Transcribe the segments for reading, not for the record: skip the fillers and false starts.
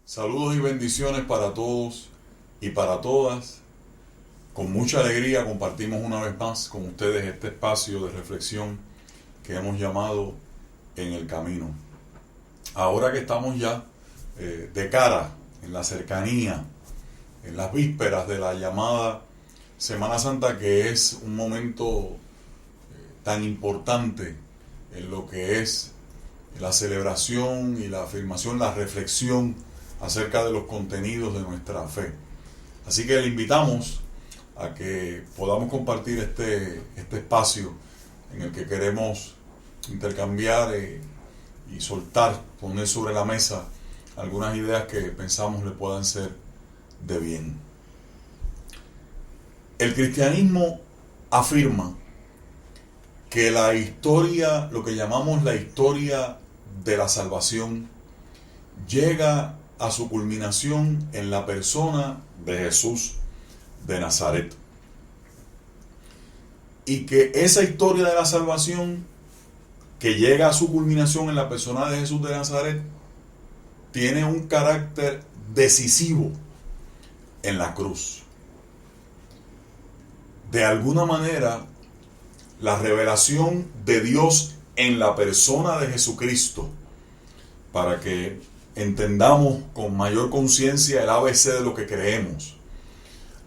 Saludos y bendiciones para todos y para todas. Con mucha alegría compartimos una vez más con ustedes este espacio de reflexión que hemos llamado En el Camino. Ahora que estamos ya de cara, en la cercanía, en las vísperas de la llamada Semana Santa, que es un momento tan importante en lo que es la celebración y la afirmación, la reflexión acerca de los contenidos de nuestra fe. Así que le invitamos a que podamos compartir este espacio en el que queremos intercambiar y soltar, poner sobre la mesa algunas ideas que pensamos le puedan ser de bien. El cristianismo afirma que la historia, lo que llamamos la historia de la salvación, llega a su culminación en la persona de Jesús de Nazaret. Y que esa historia de la salvación, que llega a su culminación en la persona de Jesús de Nazaret, tiene un carácter decisivo en la cruz. De alguna manera, la revelación de Dios en la persona de Jesucristo, para que entendamos con mayor conciencia el ABC de lo que creemos.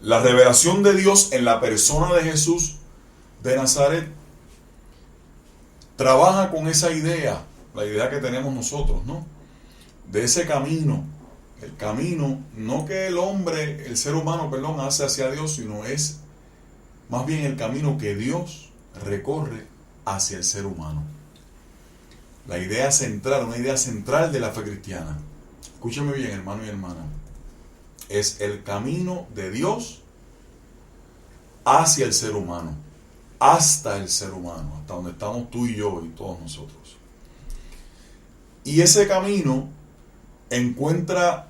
La revelación de Dios en la persona de Jesús de Nazaret trabaja con esa idea, la idea que tenemos nosotros, ¿no? De ese camino, el camino, no que el hombre, el ser humano, hace hacia Dios, sino es más bien el camino que Dios recorre hacia el ser humano. La idea central, una idea central de la fe cristiana, escúchame bien, hermano y hermana, es el camino de Dios hacia el ser humano, hasta el ser humano, hasta donde estamos tú y yo y todos nosotros. Y ese camino encuentra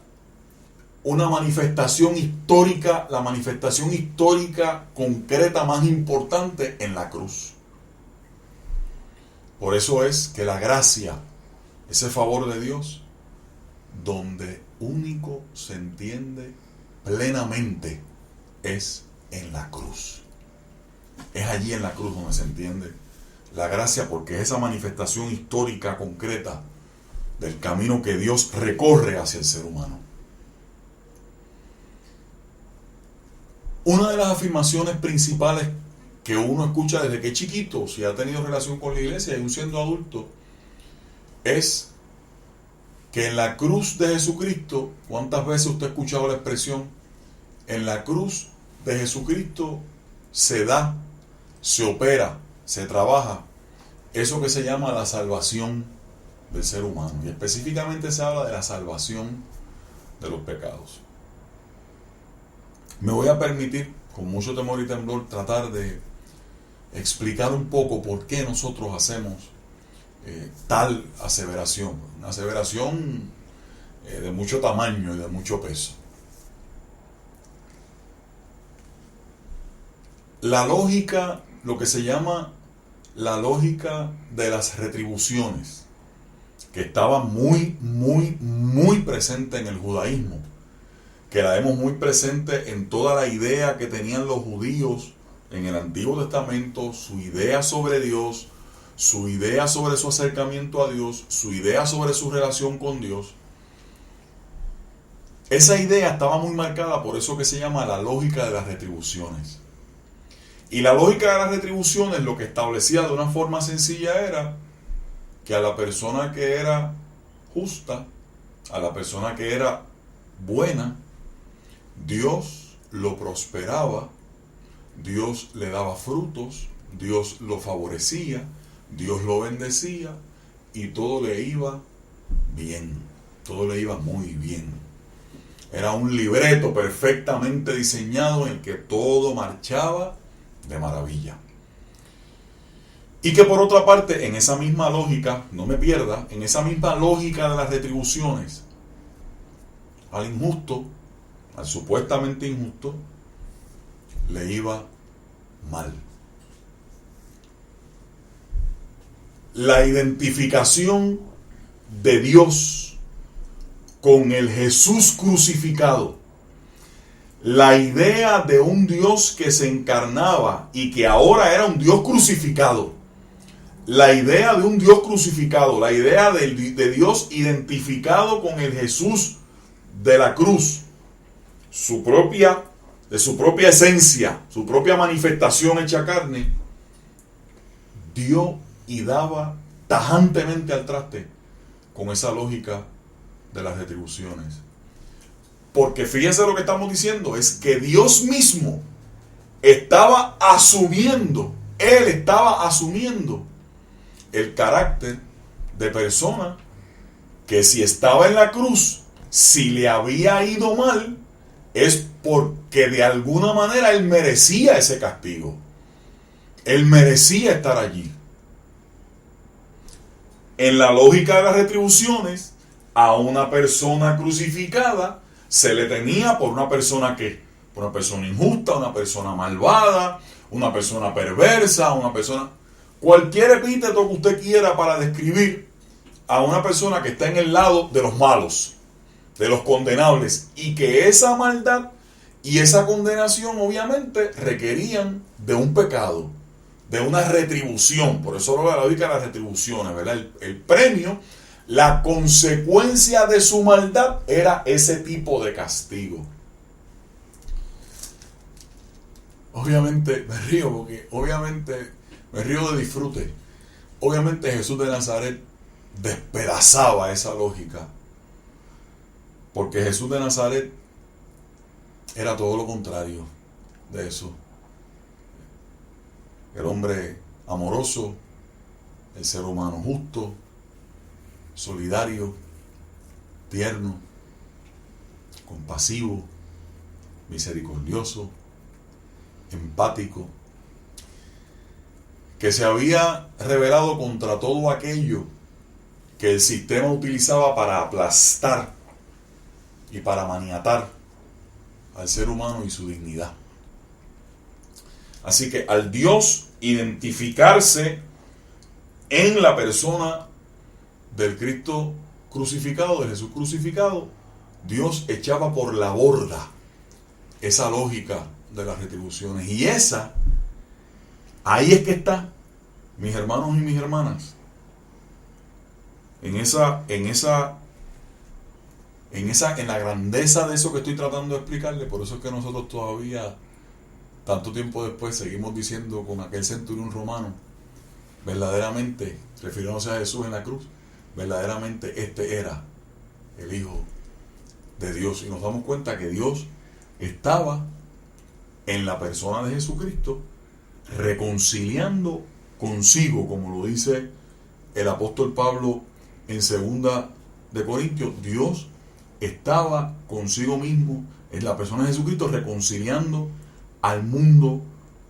una manifestación histórica, la manifestación histórica concreta más importante en la cruz. Por eso es que la gracia, ese favor de Dios, donde único se entiende plenamente es en la cruz. Es allí en la cruz donde se entiende la gracia, porque es esa manifestación histórica concreta del camino que Dios recorre hacia el ser humano. Una de las afirmaciones principales que uno escucha desde que es chiquito, si ha tenido relación con la iglesia y aún siendo adulto, es que en la cruz de Jesucristo, ¿cuántas veces usted ha escuchado la expresión? En la cruz de Jesucristo se da, se opera, se trabaja eso que se llama la salvación del ser humano. Y específicamente se habla de la salvación de los pecados. Me voy a permitir, con mucho temor y temblor, tratar de explicar un poco por qué nosotros hacemos tal aseveración. Una aseveración de mucho tamaño y de mucho peso. La lógica, lo que se llama la lógica de las retribuciones, que estaba muy presente en el judaísmo, que la vemos muy presente en toda la idea que tenían los judíos en el Antiguo Testamento, su idea sobre Dios, su idea sobre su acercamiento a Dios, su idea sobre su relación con Dios. Esa idea estaba muy marcada por eso que se llama la lógica de las retribuciones. Y la lógica de las retribuciones lo que establecía de una forma sencilla era que a la persona que era justa, a la persona que era buena, Dios lo prosperaba, Dios le daba frutos, Dios lo favorecía, Dios lo bendecía y todo le iba bien, todo le iba muy bien. Era un libreto perfectamente diseñado en el que todo marchaba de maravilla. Y que por otra parte, en esa misma lógica, no me pierda, en esa misma lógica de las retribuciones, al injusto, al supuestamente injusto, le iba mal. La identificación de Dios con el Jesús crucificado. La idea de un Dios que se encarnaba y que ahora era un Dios crucificado. La idea de un Dios crucificado, la idea de Dios identificado con el Jesús de la cruz, de su propia esencia, su propia manifestación hecha carne, dio y daba tajantemente al traste con esa lógica de las retribuciones. Porque fíjense lo que estamos diciendo, es que Dios mismo estaba asumiendo, Él estaba asumiendo el carácter de persona que si estaba en la cruz, si le había ido mal, es porque de alguna manera Él merecía ese castigo. Él merecía estar allí. En la lógica de las retribuciones, a una persona crucificada se le tenía por una persona por una persona injusta, una persona malvada, una persona perversa, una persona... Cualquier epíteto que usted quiera para describir a una persona que está en el lado de los malos, de los condenables, y que esa maldad y esa condenación obviamente requerían de un pecado, de una retribución. Por eso la lógica de las retribuciones, ¿verdad? El premio, la consecuencia de su maldad era ese tipo de castigo. Obviamente me río porque me río de disfrute. Obviamente Jesús de Nazaret despedazaba esa lógica. Porque Jesús de Nazaret era todo lo contrario de eso. El hombre amoroso, el ser humano justo, solidario, tierno, compasivo, misericordioso, empático, que se había rebelado contra todo aquello que el sistema utilizaba para aplastar y para maniatar al ser humano y su dignidad. Así que al Dios identificarse en la persona del Cristo crucificado, de Jesús crucificado, Dios echaba por la borda esa lógica de las retribuciones. Y ahí es que está, mis hermanos y mis hermanas, en la grandeza de eso que estoy tratando de explicarle. Por eso es que nosotros todavía, tanto tiempo después, seguimos diciendo con aquel centurión romano, verdaderamente, refiriéndose a Jesús en la cruz, verdaderamente este era el Hijo de Dios. Y nos damos cuenta que Dios estaba en la persona de Jesucristo reconciliando consigo, como lo dice el apóstol Pablo en 2 de Corintios. Dios estaba consigo mismo en la persona de Jesucristo reconciliando al mundo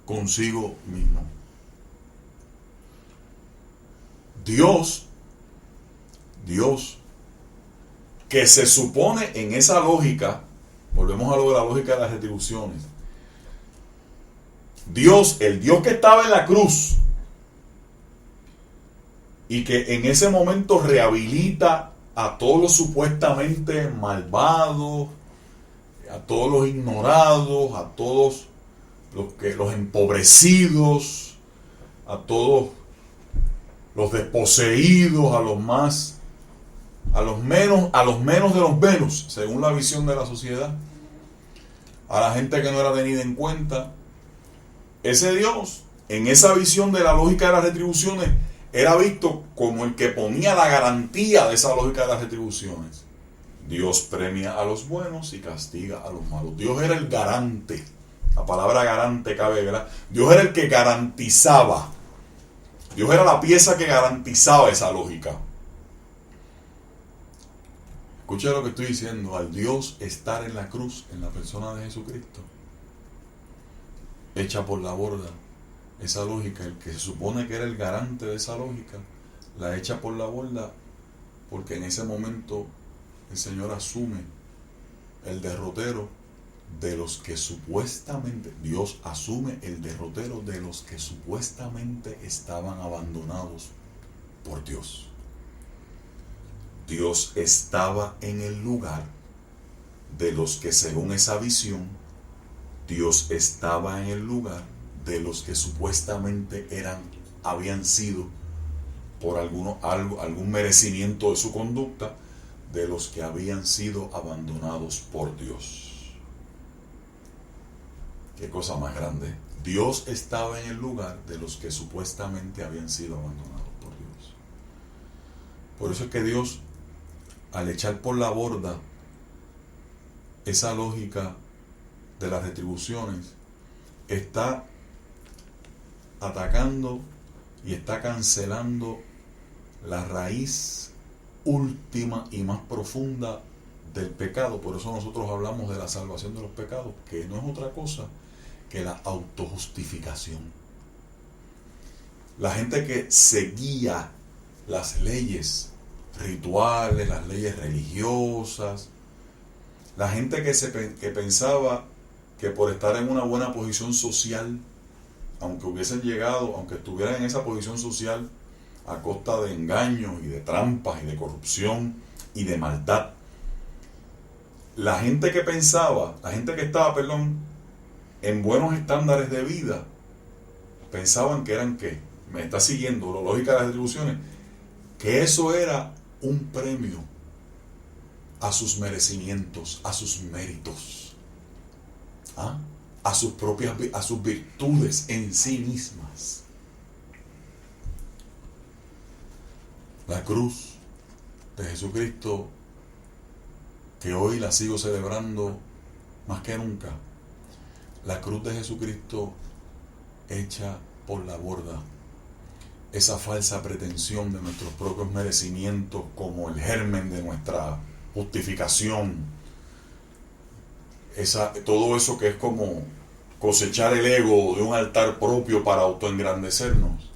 consigo mismo. Dios, que se supone en esa lógica, volvemos a lo de la lógica de las retribuciones, Dios, el Dios que estaba en la cruz y que en ese momento rehabilita a todos los supuestamente malvados, a todos los ignorados, a todos los empobrecidos, a todos los desposeídos, a los menos de los menos, según la visión de la sociedad, a la gente que no era tenida en cuenta. Ese Dios, en esa visión de la lógica de las retribuciones, era visto como el que ponía la garantía de esa lógica de las retribuciones. Dios premia a los buenos y castiga a los malos. Dios era el garante. La palabra garante cabe, ¿verdad? Dios era el que garantizaba. Dios era la pieza que garantizaba esa lógica. Escucha lo que estoy diciendo. Al Dios estar en la cruz, en la persona de Jesucristo, echa por la borda esa lógica. El que se supone que era el garante de esa lógica, la echa por la borda, porque en ese momento el Señor asume el derrotero de los que supuestamente, Dios asume el derrotero de los que supuestamente estaban abandonados por Dios. Dios estaba en el lugar de los que, según esa visión, Dios estaba en el lugar de los que supuestamente habían sido, por algún merecimiento de su conducta, de los que habían sido abandonados por Dios. Qué cosa más grande. Dios estaba en el lugar de los que supuestamente habían sido abandonados por Dios. Por eso es que Dios, al echar por la borda esa lógica de las retribuciones, está atacando y está cancelando la raíz última y más profunda del pecado. Por eso nosotros hablamos de la salvación de los pecados, que no es otra cosa que la autojustificación. La gente que seguía las leyes rituales, las leyes religiosas, la gente que pensaba que por estar en una buena posición social, aunque estuvieran en esa posición social a costa de engaños y de trampas y de corrupción y de maldad, la gente que estaba, en buenos estándares de vida, pensaban que eran ¿qué? Me está siguiendo la lógica de las retribuciones, que eso era un premio a sus merecimientos, a sus méritos, a sus virtudes en sí mismas. La cruz de Jesucristo, que hoy la sigo celebrando más que nunca, la cruz de Jesucristo echa por la borda esa falsa pretensión de nuestros propios merecimientos como el germen de nuestra justificación, todo eso que es como cosechar el ego de un altar propio para autoengrandecernos,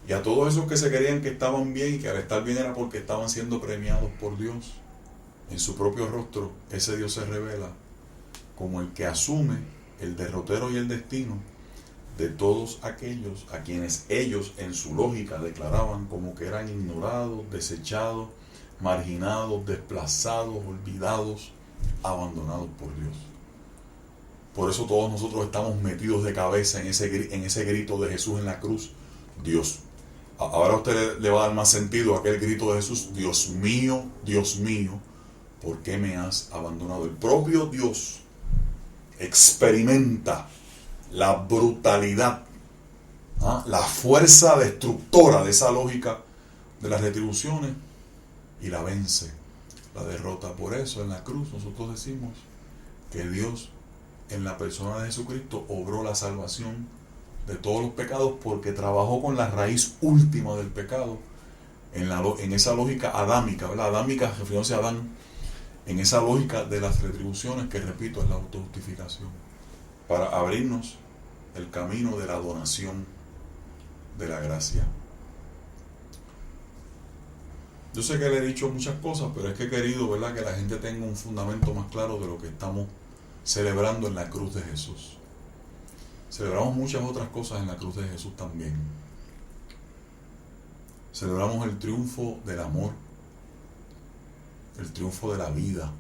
y a todos esos que se creían que estaban bien y que al estar bien era porque estaban siendo premiados por Dios. En su propio rostro, ese Dios se revela como el que asume el derrotero y el destino de todos aquellos a quienes ellos en su lógica declaraban como que eran ignorados, desechados, marginados, desplazados, olvidados, abandonados por Dios. Por eso todos nosotros estamos metidos de cabeza en ese grito de Jesús en la cruz: Dios. Ahora a usted le va a dar más sentido a aquel grito de Jesús: Dios mío, ¿por qué me has abandonado? El propio Dios experimenta la brutalidad, la fuerza destructora de esa lógica de las retribuciones y la vence, la derrota. Por eso en la cruz nosotros decimos que Dios, en la persona de Jesucristo, obró la salvación de todos los pecados, porque trabajó con la raíz última del pecado, en esa lógica adámica, ¿verdad? Adámica refiriéndose a Adán, en esa lógica de las retribuciones, que repito, es la autojustificación, para abrirnos el camino de la donación de la gracia. Yo sé que le he dicho muchas cosas, pero es que he querido, ¿verdad?, que la gente tenga un fundamento más claro de lo que estamos celebrando en la cruz de Jesús. Celebramos muchas otras cosas en la cruz de Jesús también. Celebramos el triunfo del amor, el triunfo de la vida,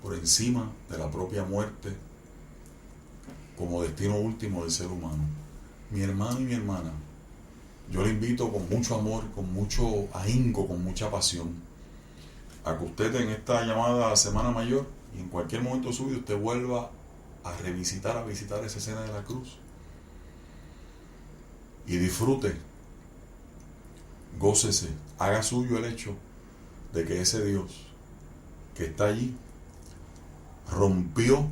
por encima de la propia muerte, como destino último del ser humano. Mi hermano y mi hermana, yo le invito con mucho amor, con mucho ahínco, con mucha pasión, a que usted en esta llamada Semana Mayor y en cualquier momento suyo usted vuelva a visitar esa escena de la cruz y disfrute, gócese, haga suyo el hecho de que ese Dios que está allí rompió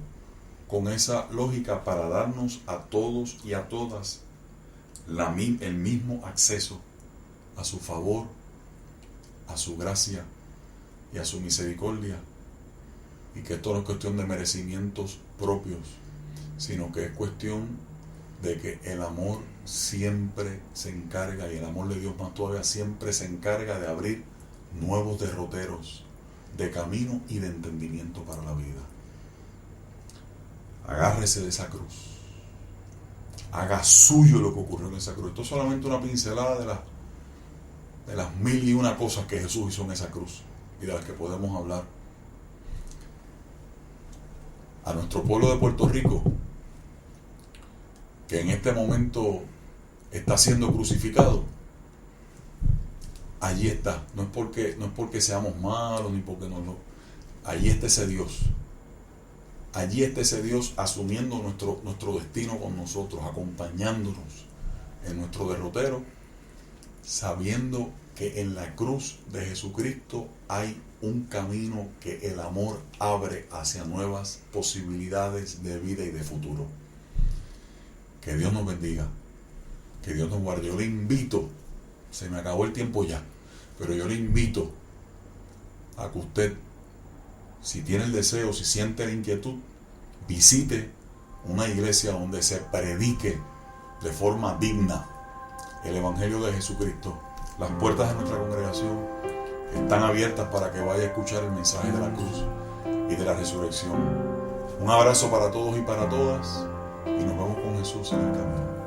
con esa lógica para darnos a todos y a todas el mismo acceso a su favor, a su gracia y a su misericordia, y que esto no es cuestión de merecimientos propios, sino que es cuestión de que el amor siempre se encarga, y el amor de Dios más todavía, siempre se encarga de abrir nuevos derroteros de camino y de entendimiento para la vida. Agárrese de esa cruz, haga suyo lo que ocurrió en esa cruz. Esto es solamente una pincelada de las 1001 cosas que Jesús hizo en esa cruz y de las que podemos hablar. A nuestro pueblo de Puerto Rico, que en este momento está siendo crucificado, allí está. No es porque seamos malos ni porque no. Allí está ese Dios. Allí está ese Dios asumiendo nuestro destino con nosotros, acompañándonos en nuestro derrotero, sabiendo que en la cruz de Jesucristo hay un camino que el amor abre hacia nuevas posibilidades de vida y de futuro. Que Dios nos bendiga, que Dios nos guarde. Yo le invito, se me acabó el tiempo ya, pero yo le invito a que usted, si tiene el deseo, si siente la inquietud, visite una iglesia donde se predique de forma digna el Evangelio de Jesucristo. Las puertas de nuestra congregación están abiertas para que vaya a escuchar el mensaje de la cruz y de la resurrección. Un abrazo para todos y para todas, y nos vemos con Jesús en el camino.